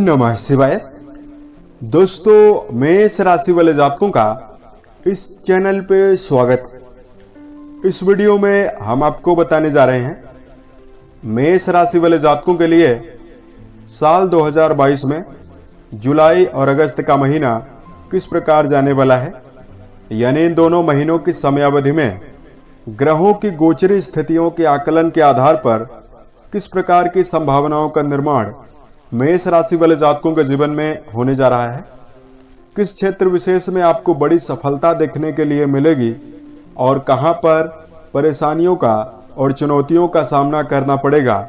नमः शिवाय। दोस्तों, मेष राशि वाले जातकों का इस चैनल पे स्वागत है। इस वीडियो में हम आपको बताने जा रहे हैं मेष राशि वाले जातकों के लिए साल 2022 में जुलाई और अगस्त का महीना किस प्रकार जाने वाला है, यानी इन दोनों महीनों की समयावधि में ग्रहों की गोचरी स्थितियों के आकलन के आधार पर किस प्रकार की संभावनाओं का निर्माण मेष राशि वाले जातकों के जीवन में होने जा रहा है, किस क्षेत्र विशेष में आपको बड़ी सफलता देखने के लिए मिलेगी और कहां पर परेशानियों का और चुनौतियों का सामना करना पड़ेगा,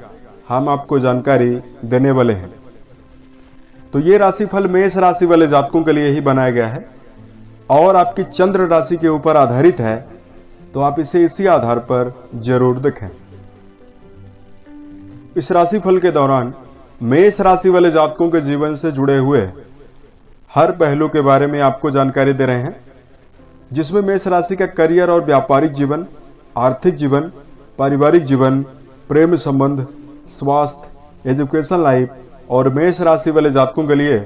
हम आपको जानकारी देने वाले हैं। तो ये राशिफल मेष राशि वाले जातकों के लिए ही बनाया गया है और आपकी चंद्र राशि के ऊपर आधारित है, तो आप इसे इसी आधार पर जरूर देखें। इस राशिफल के दौरान मेष राशि वाले जातकों के जीवन से जुड़े हुए हर पहलू के बारे में आपको जानकारी दे रहे हैं, जिसमें मेष राशि का करियर और व्यापारिक जीवन, आर्थिक जीवन, पारिवारिक जीवन, प्रेम संबंध, स्वास्थ्य, एजुकेशन लाइफ और मेष राशि वाले जातकों के लिए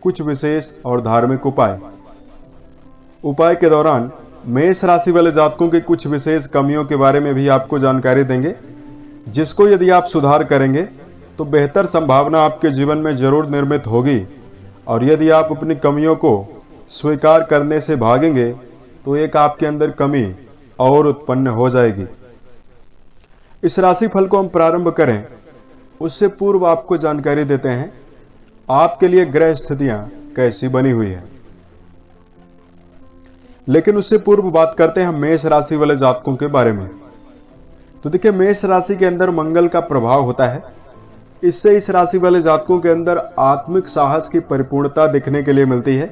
कुछ विशेष और धार्मिक उपाय के दौरान मेष राशि वाले जातकों की कुछ विशेष कमियों के बारे में भी आपको जानकारी देंगे, जिसको यदि आप सुधार करेंगे तो बेहतर संभावना आपके जीवन में जरूर निर्मित होगी, और यदि आप अपनी कमियों को स्वीकार करने से भागेंगे तो एक आपके अंदर कमी और उत्पन्न हो जाएगी। इस राशिफल को हम प्रारंभ करें उससे पूर्व आपको जानकारी देते हैं आपके लिए ग्रह स्थितियां कैसी बनी हुई है। लेकिन उससे पूर्व बात करते हैं मेष राशि वाले जातकों के बारे में। तो देखिए, मेष राशि के अंदर मंगल का प्रभाव होता है। इससे इस राशि वाले जातकों के अंदर आत्मिक साहस की परिपूर्णता देखने के लिए मिलती है।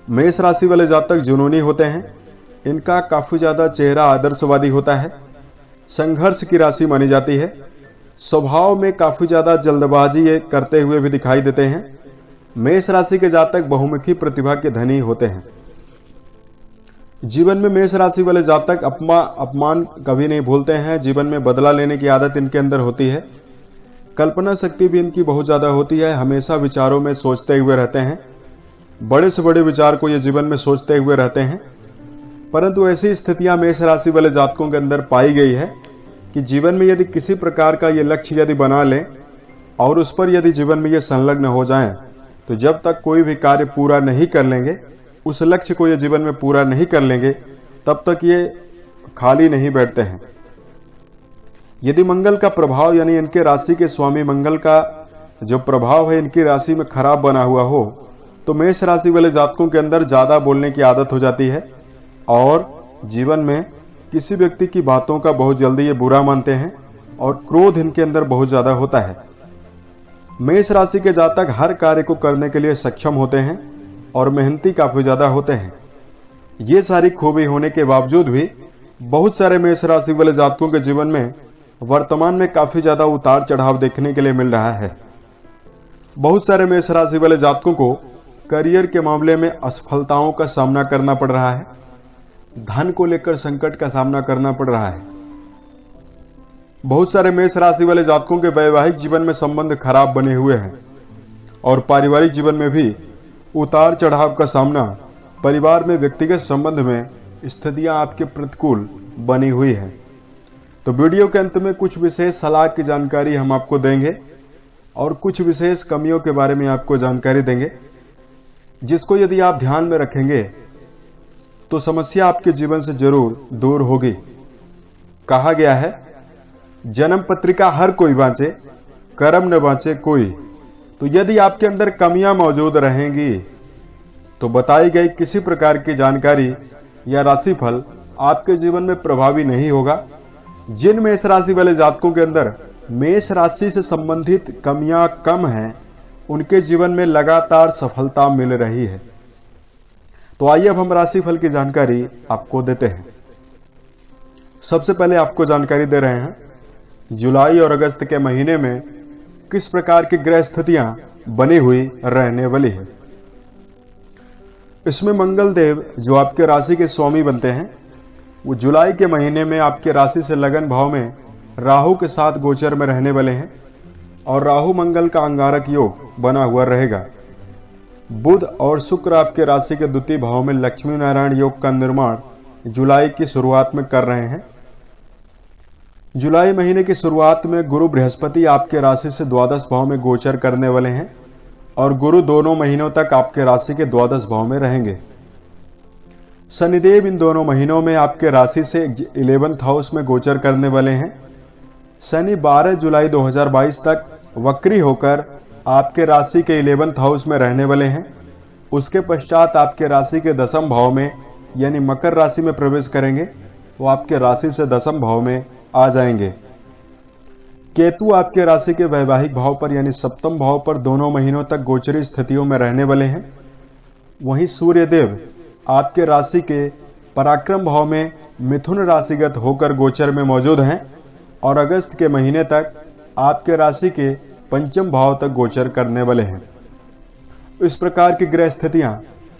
मेष राशि वाले जातक जुनूनी होते हैं। इनका काफी ज्यादा चेहरा आदर्शवादी होता है। संघर्ष की राशि मानी जाती है। स्वभाव में काफी ज्यादा जल्दबाजी करते हुए भी दिखाई देते हैं। मेष राशि के जातक बहुमुखी प्रतिभा के धनी होते हैं। जीवन में मेष राशि वाले जातक अपमान कभी नहीं भूलते हैं। जीवन में बदला लेने की आदत इनके अंदर होती है। कल्पना शक्ति भी इनकी बहुत ज्यादा होती है। हमेशा विचारों में सोचते हुए रहते हैं। बड़े से बड़े विचार को ये जीवन में सोचते हुए रहते हैं। परंतु ऐसी स्थितियां मेष राशि वाले जातकों के अंदर पाई गई है कि जीवन में यदि किसी प्रकार का ये लक्ष्य यदि बना लें और उस पर यदि जीवन में ये संलग्न हो जाएं, तो जब तक कोई भी कार्य पूरा नहीं कर लेंगे, उस लक्ष्य को ये जीवन में पूरा नहीं कर लेंगे, तब तक ये खाली नहीं बैठते हैं। यदि मंगल का प्रभाव यानी इनके राशि के स्वामी मंगल का जो प्रभाव है इनकी राशि में खराब बना हुआ हो, तो मेष राशि वाले जातकों के अंदर ज्यादा बोलने की आदत हो जाती है और जीवन में किसी व्यक्ति की बातों का बहुत जल्दी ये बुरा मानते हैं और क्रोध इनके अंदर बहुत ज्यादा होता है। मेष राशि के जातक हर कार्य को करने के लिए सक्षम होते हैं और मेहनती काफी ज्यादा होते हैं। ये सारी खूबी होने के बावजूद भी बहुत सारे मेष राशि वाले जातकों के जीवन में वर्तमान में काफी ज्यादा उतार चढ़ाव देखने के लिए मिल रहा है। बहुत सारे मेष राशि वाले जातकों को करियर के मामले में असफलताओं का सामना करना पड़ रहा है। धन को लेकर संकट का सामना करना पड़ रहा है। बहुत सारे मेष राशि वाले जातकों के वैवाहिक जीवन में संबंध खराब बने हुए हैं और पारिवारिक जीवन में भी उतार चढ़ाव का सामना। परिवार में व्यक्तिगत संबंध में स्थितियां आपके प्रतिकूल बनी हुई है। तो वीडियो के अंत में कुछ विशेष सलाह की जानकारी हम आपको देंगे और कुछ विशेष कमियों के बारे में आपको जानकारी देंगे, जिसको यदि आप ध्यान में रखेंगे तो समस्या आपके जीवन से जरूर दूर होगी। कहा गया है, जन्म पत्रिका हर कोई बांचे, कर्म न बांचे कोई। तो यदि आपके अंदर कमियां मौजूद रहेंगी तो बताई गई किसी प्रकार की जानकारी या राशिफल आपके जीवन में प्रभावी नहीं होगा। जिन मेष राशि वाले जातकों के अंदर मेष राशि से संबंधित कमियां कम हैं, उनके जीवन में लगातार सफलता मिल रही है। तो आइए अब हम राशिफल की जानकारी आपको देते हैं। सबसे पहले आपको जानकारी दे रहे हैं जुलाई और अगस्त के महीने में किस प्रकार की ग्रह स्थितियां बनी हुई रहने वाली है। इसमें मंगल देव जो आपके राशि के स्वामी बनते हैं, वो जुलाई के महीने में आपके राशि से लगन भाव में राहु के साथ गोचर में रहने वाले हैं और राहु मंगल का अंगारक योग बना हुआ रहेगा। बुध और शुक्र आपके राशि के द्वितीय भाव में लक्ष्मी नारायण योग का निर्माण जुलाई की शुरुआत में कर रहे हैं। जुलाई महीने की शुरुआत में गुरु बृहस्पति आपके राशि से द्वादश भाव में गोचर करने वाले हैं और गुरु दोनों महीनों तक आपके राशि के द्वादश भाव में रहेंगे। शनिदेव इन दोनों महीनों में आपके राशि से 11th हाउस में गोचर करने वाले हैं। शनि 12 जुलाई 2022 तक वक्री होकर आपके राशि के 11th हाउस में रहने वाले हैं। उसके पश्चात आपके राशि के दसम भाव में यानी मकर राशि में प्रवेश करेंगे तो आपके राशि से दसम भाव में आ जाएंगे। केतु आपके राशि के वैवाहिक भाव पर यानी सप्तम भाव पर दोनों महीनों तक गोचरी स्थितियों में रहने वाले हैं। वहीं सूर्यदेव आपके राशि के पराक्रम भाव में मिथुन राशिगत होकर गोचर में मौजूद हैं और अगस्त के महीने तक आपके राशि के पंचम भाव तक गोचर करने वाले हैं। इस प्रकार की ग्रह स्थितियां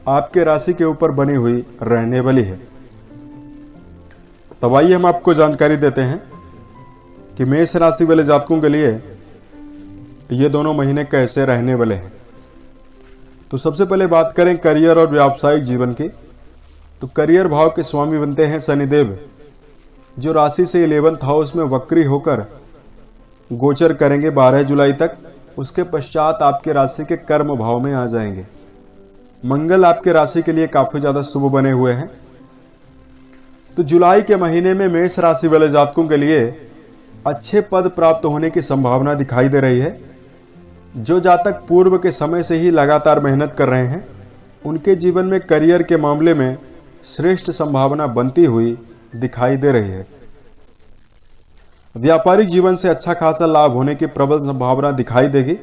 आपके राशि के ऊपर बनी हुई रहने वाली है। तब आइए हम आपको जानकारी देते हैं कि मेष राशि वाले जातकों के लिए ये दोनों महीने कैसे रहने वाले हैं। तो सबसे पहले बात करें करियर और व्यावसायिक जीवन की। तो करियर भाव के स्वामी बनते हैं शनिदेव, जो राशि से 11th हाउस में वक्री होकर गोचर करेंगे 12 जुलाई तक। उसके पश्चात आपके राशि के कर्म भाव में आ जाएंगे। मंगल आपके राशि के लिए काफी ज्यादा शुभ बने हुए हैं। तो जुलाई के महीने में मेष राशि वाले जातकों के लिए अच्छे पद प्राप्त होने की संभावना दिखाई दे रही है। जो जातक पूर्व के समय से ही लगातार मेहनत कर रहे हैं उनके जीवन में करियर के मामले में श्रेष्ठ संभावना बनती हुई दिखाई दे रही है। व्यापारिक जीवन से अच्छा खासा लाभ होने की प्रबल संभावना दिखाई देगी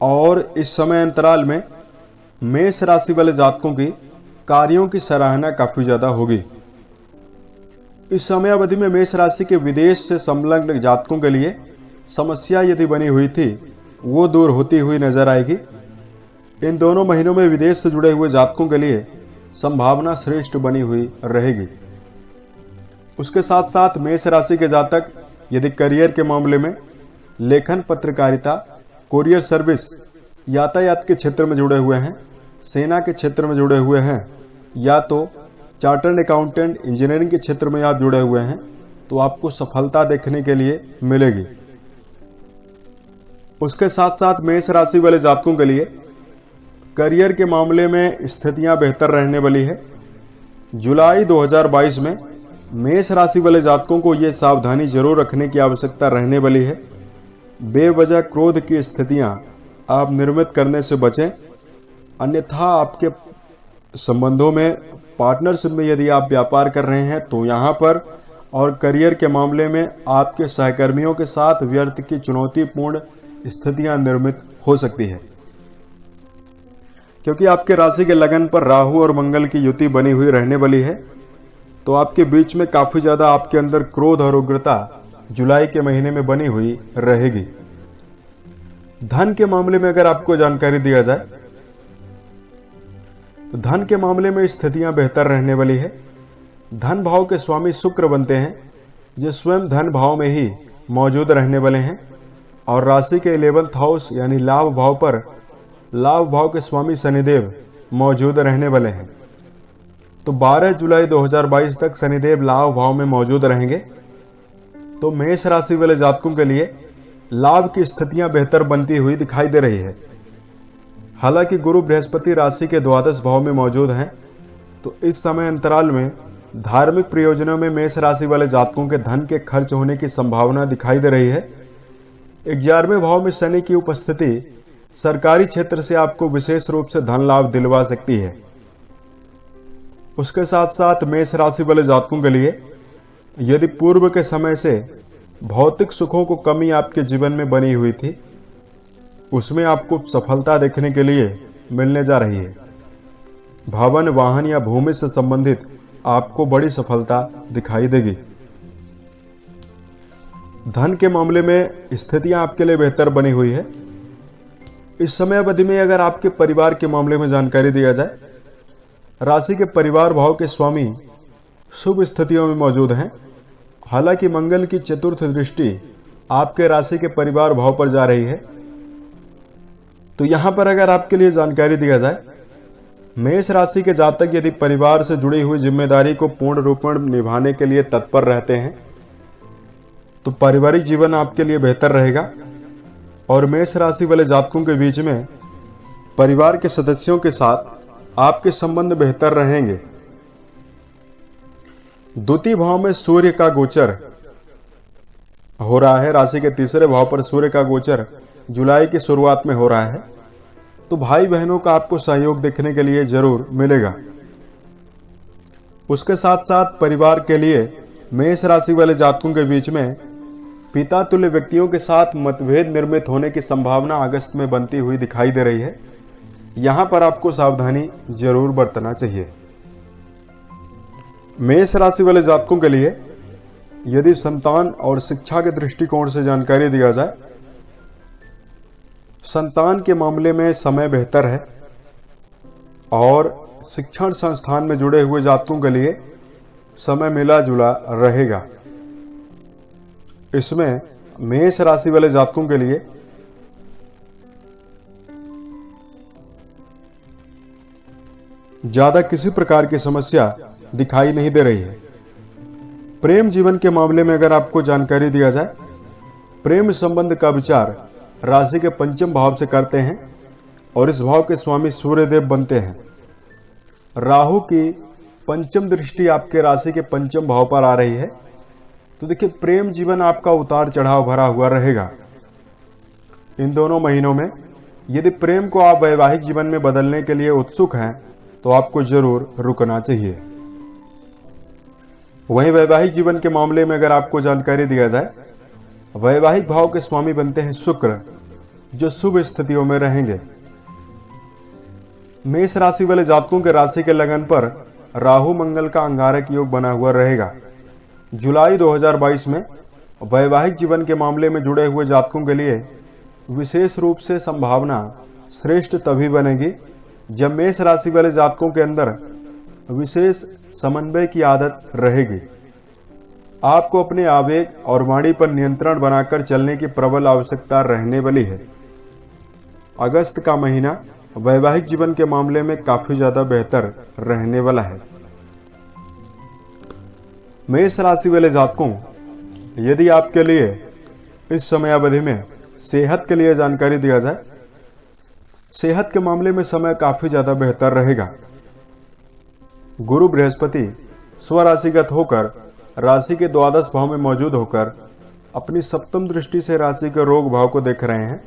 और इस समय अंतराल में मेष राशि वाले जातकों की कार्यों की सराहना काफी ज्यादा होगी। इस समय अवधि में मेष राशि के विदेश से संलग्न जातकों के लिए समस्या यदि बनी हुई थी वो दूर होती हुई नजर आएगी। इन दोनों महीनों में विदेश से जुड़े हुए जातकों के लिए संभावना श्रेष्ठ बनी हुई रहेगी। उसके साथ साथ मेष राशि के जातक यदि करियर के मामले में लेखन, पत्रकारिता, कोरियर सर्विस, यातायात के क्षेत्र में जुड़े हुए हैं, सेना के क्षेत्र में जुड़े हुए हैं या तो चार्टर्ड अकाउंटेंट, इंजीनियरिंग के क्षेत्र में आप जुड़े हुए हैं तो आपको सफलता देखने के लिए मिलेगी। उसके साथ साथ मेष राशि वाले जातकों के लिए करियर के मामले में स्थितियां बेहतर रहने वाली है। जुलाई 2022 में मेष राशि वाले जातकों को यह सावधानी जरूर रखने की आवश्यकता रहने वाली है। बेवजह क्रोध की स्थितियां आप निर्मित करने से बचें, अन्यथा आपके संबंधों में, पार्टनरशिप में यदि आप व्यापार कर रहे हैं तो यहां पर और करियर के मामले में आपके सहकर्मियों के साथ व्यर्थ की चुनौतीपूर्ण स्थितियां निर्मित हो सकती है। क्योंकि आपके राशि के लगन पर राहु और मंगल की युति बनी हुई रहने वाली है तो आपके बीच में काफी ज्यादा आपके अंदर क्रोध और उग्रता जुलाई के महीने में बनी हुई रहेगी। धन के मामले में अगर आपको जानकारी दिया जाए तो धन के मामले में स्थितियां बेहतर रहने वाली है। धन भाव के स्वामी शुक्र बनते हैं जो स्वयं धन भाव में ही मौजूद रहने वाले हैं और राशि के 11th हाउस यानी लाभ भाव पर लाभ भाव के स्वामी शनिदेव मौजूद रहने वाले हैं। तो 12 जुलाई 2022 तक शनिदेव लाभ भाव में मौजूद रहेंगे। तो मेष राशि वाले जातकों के लिए लाभ की स्थितियां बेहतर बनती हुई दिखाई दे रही है। हालांकि गुरु बृहस्पति राशि के द्वादश भाव में मौजूद हैं तो इस समय अंतराल में धार्मिक प्रयोजनों में मेष राशि वाले जातकों के धन के खर्च होने की संभावना दिखाई दे रही है। 11वें भाव में शनि की उपस्थिति सरकारी क्षेत्र से आपको विशेष रूप से धन लाभ दिलवा सकती है। उसके साथ साथ मेष राशि वाले जातकों के लिए यदि पूर्व के समय से भौतिक सुखों को कमी आपके जीवन में बनी हुई थी उसमें आपको सफलता देखने के लिए मिलने जा रही है। भवन, वाहन या भूमि से संबंधित आपको बड़ी सफलता दिखाई देगी। धन के मामले में स्थितियां आपके लिए बेहतर बनी हुई है। इस समय अवधि में अगर आपके परिवार के मामले में जानकारी दिया जाए, राशि के परिवार भाव के स्वामी शुभ स्थितियों में मौजूद हैं। हालांकि मंगल की चतुर्थ दृष्टि आपके राशि के परिवार भाव पर जा रही है। तो यहां पर अगर आपके लिए जानकारी दिया जाए, मेष राशि के जातक यदि परिवार से जुड़ी हुई जिम्मेदारी को पूर्ण रूप में निभाने के लिए तत्पर रहते हैं तो पारिवारिक जीवन आपके लिए बेहतर रहेगा। और मेष राशि वाले जातकों के बीच में परिवार के सदस्यों के साथ आपके संबंध बेहतर रहेंगे। द्वितीय भाव में सूर्य का गोचर हो रहा है। राशि के तीसरे भाव पर सूर्य का गोचर जुलाई की शुरुआत में हो रहा है। तो भाई बहनों का आपको सहयोग देखने के लिए जरूर मिलेगा। उसके साथ साथ परिवार के लिए मेष राशि वाले जातकों के बीच में पिता तुल्य व्यक्तियों के साथ मतभेद निर्मित होने की संभावना अगस्त में बनती हुई दिखाई दे रही है। यहां पर आपको सावधानी जरूर बरतना चाहिए। मेष राशि वाले जातकों के लिए यदि संतान और शिक्षा के दृष्टिकोण से जानकारी दिया जाए, संतान के मामले में समय बेहतर है और शिक्षण संस्थान में जुड़े हुए जातकों के लिए समय मिला जुला रहेगा। इसमें मेष राशि वाले जातकों के लिए ज्यादा किसी प्रकार की समस्या दिखाई नहीं दे रही है। प्रेम जीवन के मामले में अगर आपको जानकारी दिया जाए, प्रेम संबंध का विचार राशि के पंचम भाव से करते हैं और इस भाव के स्वामी सूर्यदेव बनते हैं। राहु की पंचम दृष्टि आपके राशि के पंचम भाव पर आ रही है। तो देखिए, प्रेम जीवन आपका उतार चढ़ाव भरा हुआ रहेगा। इन दोनों महीनों में यदि प्रेम को आप वैवाहिक जीवन में बदलने के लिए उत्सुक हैं तो आपको जरूर रुकना चाहिए। वहीं वैवाहिक जीवन के मामले में अगर आपको जानकारी दिया जाए, वैवाहिक भाव के स्वामी बनते हैं शुक्र, जो शुभ स्थितियों में रहेंगे। मेष राशि वाले जातकों के राशि के लगन पर राहु मंगल का अंगारक योग बना हुआ रहेगा। जुलाई 2022 में वैवाहिक जीवन के मामले में जुड़े हुए जातकों के लिए विशेष रूप से संभावना श्रेष्ठ तभी बनेगी जब मेष राशि वाले जातकों के अंदर विशेष समन्वय की आदत रहेगी। आपको अपने आवेग और वाणी पर नियंत्रण बनाकर चलने की प्रबल आवश्यकता रहने वाली है। अगस्त का महीना वैवाहिक जीवन के मामले में काफी ज्यादा बेहतर रहने वाला है। मेष राशि वाले जातकों, यदि आपके लिए इस समय अवधि में सेहत के लिए जानकारी दिया जाए, सेहत के मामले में समय काफी ज्यादा बेहतर रहेगा। गुरु बृहस्पति स्वराशिगत होकर राशि के द्वादश भाव में मौजूद होकर अपनी सप्तम दृष्टि से राशि के रोग भाव को देख रहे हैं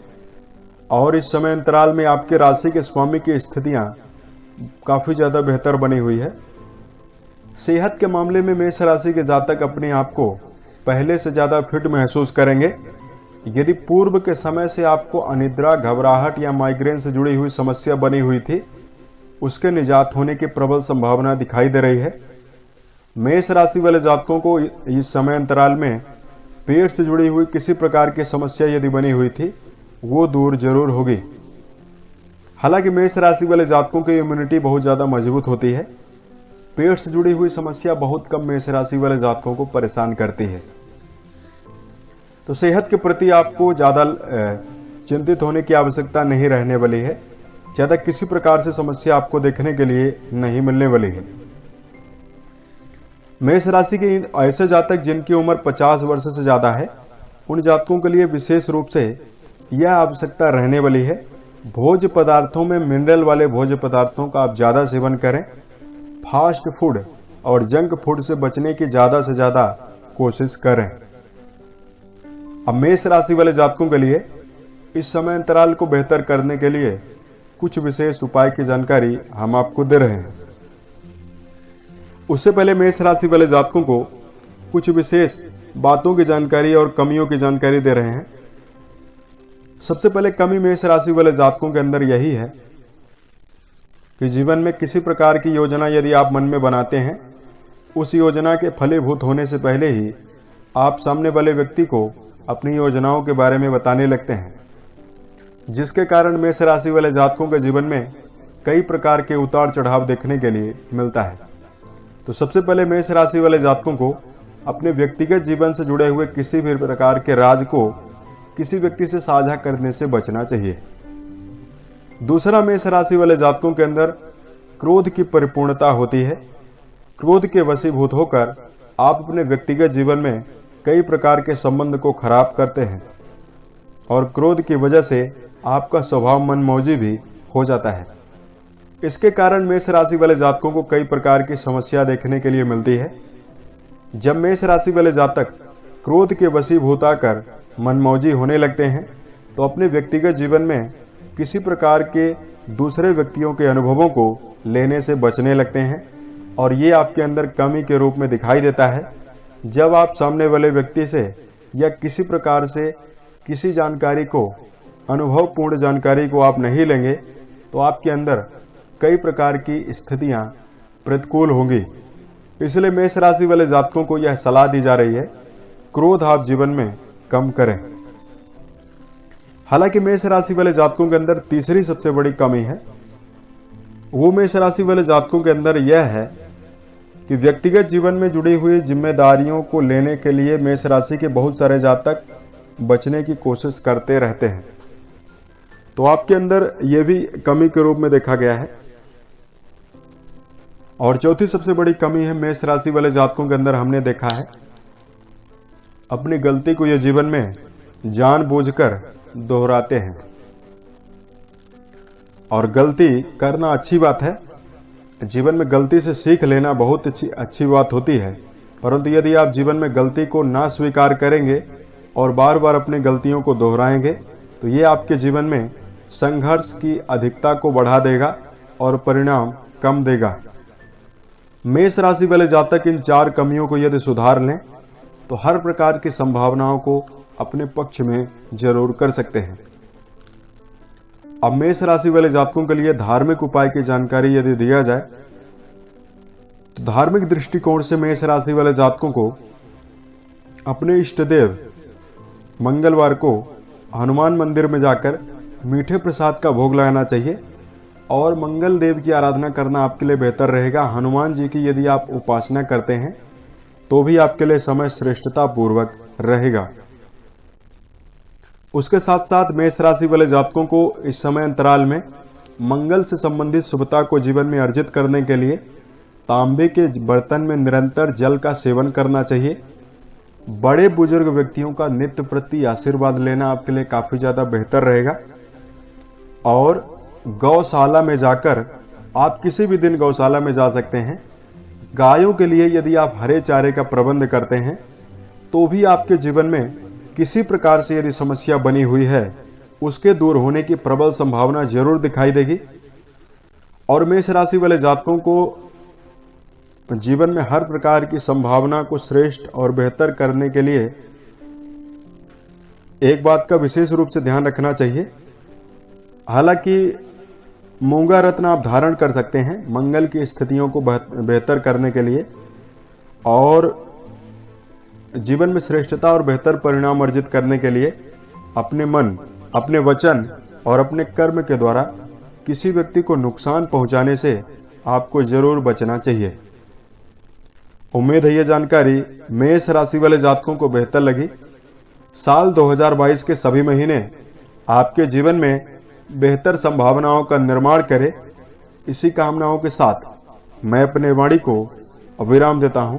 और इस समय अंतराल में आपके राशि के स्वामी की स्थितियां काफी ज्यादा बेहतर बनी हुई है। सेहत के मामले में मेष राशि के जातक अपने आप को पहले से ज्यादा फिट महसूस करेंगे। यदि पूर्व के समय से आपको अनिद्रा, घबराहट या माइग्रेन से जुड़ी हुई समस्या बनी हुई थी, उसके निजात होने की प्रबल संभावना दिखाई दे रही है। मेष राशि वाले जातकों को इस समय अंतराल में पेट से जुड़ी हुई किसी प्रकार की समस्या यदि बनी हुई थी, वो दूर जरूर होगी। हालांकि मेष राशि वाले जातकों की इम्यूनिटी बहुत ज्यादा मजबूत होती है। पेट से जुड़ी हुई समस्या बहुत कम मेष राशि वाले जातकों को परेशान करती है। तो सेहत के प्रति आपको ज्यादा चिंतित होने की आवश्यकता नहीं रहने वाली है। ज्यादा किसी प्रकार से समस्या आपको देखने के लिए नहीं मिलने वाली है। मेष राशि के ऐसे जातक जिनकी उम्र 50 वर्ष से ज्यादा है, उन जातकों के लिए विशेष रूप से यह आवश्यकता रहने वाली है, भोज्य पदार्थों में मिनरल वाले भोज्य पदार्थों का आप ज्यादा सेवन करें। फास्ट फूड और जंक फूड से बचने की ज्यादा से ज्यादा कोशिश करें। अब मेष राशि वाले जातकों के लिए इस समय अंतराल को बेहतर करने के लिए कुछ विशेष उपाय की जानकारी हम आपको दे रहे हैं। उससे पहले मेष राशि वाले जातकों को कुछ विशेष बातों की जानकारी और कमियों की जानकारी दे रहे हैं। सबसे पहले कमी मेष राशि वाले जातकों के अंदर यही है कि जीवन में किसी प्रकार की योजना यदि आप मन में बनाते हैं, उस योजना के फलीभूत होने से पहले ही आप सामने वाले व्यक्ति को अपनी योजनाओं के बारे में बताने लगते हैं, जिसके कारण मेष राशि वाले जातकों के जीवन में कई प्रकार के उतार चढ़ाव देखने के लिए मिलता है। तो सबसे पहले मेष राशि वाले जातकों को अपने व्यक्तिगत जीवन से जुड़े हुए किसी भी प्रकार के राज को किसी व्यक्ति से साझा करने से बचना चाहिए। दूसरा, मेष राशि वाले जातकों के अंदर क्रोध की परिपूर्णता होती है। क्रोध के वशीभूत होकर आप अपने व्यक्तिगत जीवन में कई प्रकार के संबंध को खराब करते हैं और क्रोध की वजह से आपका स्वभाव मनमौजी भी हो जाता है। इसके कारण मेष राशि वाले जातकों को कई प्रकार की समस्या देखने के लिए मिलती है। जब मेष राशि वाले जातक क्रोध के वशीभूत आकर मनमौजी होने लगते हैं तो अपने व्यक्तिगत जीवन में किसी प्रकार के दूसरे व्यक्तियों के अनुभवों को लेने से बचने लगते हैं और ये आपके अंदर कमी के रूप में दिखाई देता है। जब आप सामने वाले व्यक्ति से या किसी प्रकार से किसी जानकारी को, अनुभवपूर्ण जानकारी को आप नहीं लेंगे तो आपके अंदर कई प्रकार की स्थितियां प्रतिकूल होंगी। इसलिए मेष राशि वाले जातकों को यह सलाह दी जा रही है, क्रोध आप जीवन में कम करें। हालांकि मेष राशि वाले जातकों के अंदर तीसरी सबसे बड़ी कमी है, वो मेष राशि वाले जातकों के अंदर यह है कि व्यक्तिगत जीवन में जुड़ी हुई जिम्मेदारियों को लेने के लिए मेष राशि के बहुत सारे जातक बचने की कोशिश करते रहते हैं। तो आपके अंदर यह भी कमी के रूप में देखा गया है। और चौथी सबसे बड़ी कमी है मेष राशि वाले जातकों के अंदर हमने देखा है, अपनी गलती को यह जीवन में जानबूझकर दोहराते हैं। और गलती करना अच्छी बात है, जीवन में गलती से सीख लेना बहुत अच्छी बात होती है, परंतु यदि आप जीवन में गलती को ना स्वीकार करेंगे और बार बार अपनी गलतियों को दोहराएंगे तो ये आपके जीवन में संघर्ष की अधिकता को बढ़ा देगा और परिणाम कम देगा। मेष राशि वाले जातक इन 4 कमियों को यदि सुधार लें तो हर प्रकार की संभावनाओं को अपने पक्ष में जरूर कर सकते हैं। अब मेष राशि वाले जातकों के लिए धार्मिक उपाय की जानकारी यदि दिया जाए तो धार्मिक दृष्टिकोण से मेष राशि वाले जातकों को अपने इष्ट देव मंगलवार को हनुमान मंदिर में जाकर मीठे प्रसाद का भोग लगाना चाहिए और मंगल देव की आराधना करना आपके लिए बेहतर रहेगा। हनुमान जी की यदि आप उपासना करते हैं तो भी आपके लिए समय श्रेष्ठता पूर्वक रहेगा। उसके साथ साथ मेष राशि वाले जातकों को इस समय अंतराल में मंगल से संबंधित शुभता को जीवन में अर्जित करने के लिए तांबे के बर्तन में निरंतर जल का सेवन करना चाहिए। बड़े बुजुर्ग व्यक्तियों का नित्य प्रति आशीर्वाद लेना आपके लिए काफी ज्यादा बेहतर रहेगा। और गौशाला में जाकर आप किसी भी दिन गौशाला में जा सकते हैं। गायों के लिए यदि आप हरे चारे का प्रबंध करते हैं तो भी आपके जीवन में किसी प्रकार से यदि समस्या बनी हुई है उसके दूर होने की प्रबल संभावना जरूर दिखाई देगी। और मेष राशि वाले जातकों को जीवन में हर प्रकार की संभावना को श्रेष्ठ और बेहतर करने के लिए एक बात का विशेष रूप से ध्यान रखना चाहिए। हालांकि मूंगा रत्न आप धारण कर सकते हैं मंगल की स्थितियों को बेहतर करने के लिए और जीवन में श्रेष्ठता और बेहतर परिणाम अर्जित करने के लिए अपने मन, अपने वचन और अपने कर्म के द्वारा किसी व्यक्ति को नुकसान पहुंचाने से आपको जरूर बचना चाहिए। उम्मीद है यह जानकारी मेष राशि वाले जातकों को बेहतर लगी। साल 2022 के सभी महीने आपके जीवन में बेहतर संभावनाओं का निर्माण करे। इसी कामनाओं के साथ मैं अपने वाणी को विराम देता हूं।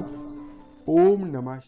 ओम नमः।